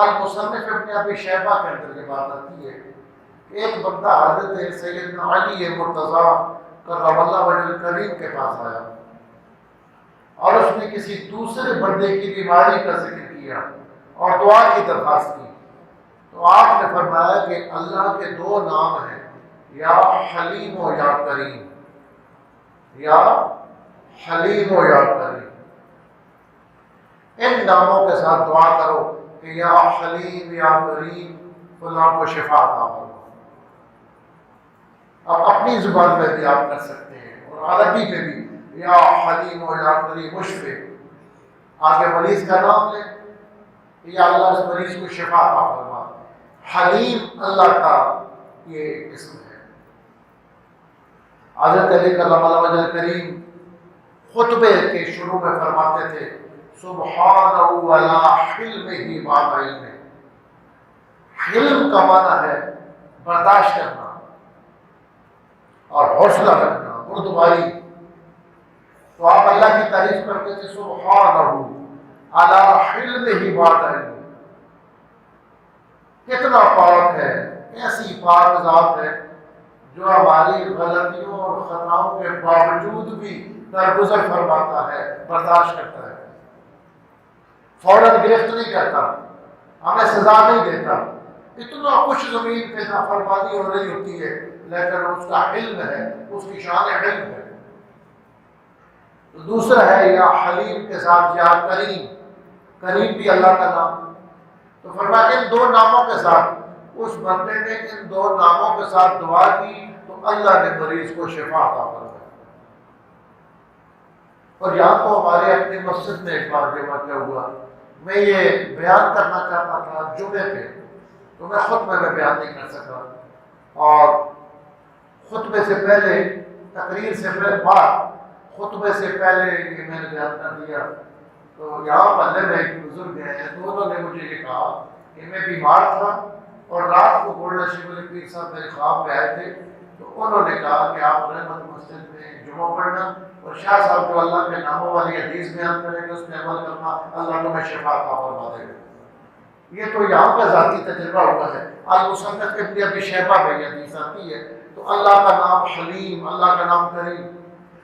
المصنف ابن ابی شیبہ کے اندر یہ بات آتی ہے کہ ایک بندہ حضرت سیدنا علی مرتضیٰ کرم اللہ وجہ کریم کے پاس آیا اور اس نے کسی دوسرے بندے کی بیماری کا ذکر کیا اور دعا کی درخواست کی، تو آپ نے فرمایا کہ اللہ کے دو نام ہیں، یا حلیم و یا کریم، یا حلیم و یا کریم۔ ان ناموں کے ساتھ دعا کرو کہ یا حلیم یا کریم فلاں کو شفا عطا فرما۔ اب اپنی زبان میں بھی آپ کر سکتے ہیں اور عربی میں بھی یا حلیم و یا کریم مشفع، آگے مریض کا نام لیں کہ یا اللہ اس مریض کو شفا عطا فرما۔ حلیم اللہ کا یہ اسم ہے۔ حضرت علی کرم اللہ وجہ کریم خطبے کے شروع میں فرماتے تھے سبحانہ ولا حلمہ بعد علم۔ حلم کا معنی ہے برداشت کرنا اور حوصلہ رکھنا، بردباری۔ تو آپ اللہ کی تعریف کرتے تھے سبحانہ علی حلمہ بعد علم۔ کتنا پاک ہے، ایسی پاک ذات ہے جو ہماری غلطیوں اور خطاؤں کے باوجود بھی درگزر فرماتا ہے، برداشت کرتا ہے، فوراً گرفت نہیں کرتا، ہمیں سزا نہیں دیتا۔ اتنا کچھ زمین پہ نافرمانی ہو رہی ہوتی ہے لیکن اس کا علم ہے، اس کی شان علم ہے۔ تو دوسرا ہے یا حلیم کے ساتھ یا کریم، کریم بھی اللہ کا نام۔ تو فرمایا ان دو ناموں کے ساتھ، اس بندے نے ان دو ناموں کے ساتھ دعا کی تو اللہ نے مریض کو شفا عطا فرمایا۔ اور یہاں تو ہمارے اپنی مسجد میں ایک بار یہ واقعہ ہوا، میں یہ بیان کرنا چاہتا تھا جمعے پہ، تو میں خطبے میں بیان نہیں کر سکا، اور خطبے سے پہلے تقریر سے بعد خطبے سے پہلے یہ میں نے بیان کر دیا۔ تو یہاں محلے میں ایک بزرگ ہیں، تو انہوں نے مجھے یہ کہا کہ میں بیمار تھا اور رات کو گولڈن شیخ علی پیر صاحب میرے خواب میں آئے تھے، تو انہوں نے کہا کہ آپ رحمت مسجد میں جمعہ پڑھنا اور شاہ صاحب جو اللہ کے ناموں والی حدیث بیان کریں گے اس میں عمل کرنا، اللہ تمہیں شفا عطا فرما دے گا۔ یہ تو یہاں کا ذاتی تجربہ ہوا ہے۔ المصنف ابن ابی شیبہ میں یہ حدیث آتی ہے۔ تو اللہ کا نام حلیم، اللہ کا نام کریم،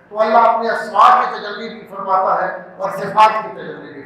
تو اللہ اپنے اسماء کی تجلی بھی فرماتا ہے اور صفات کی تجلی بھی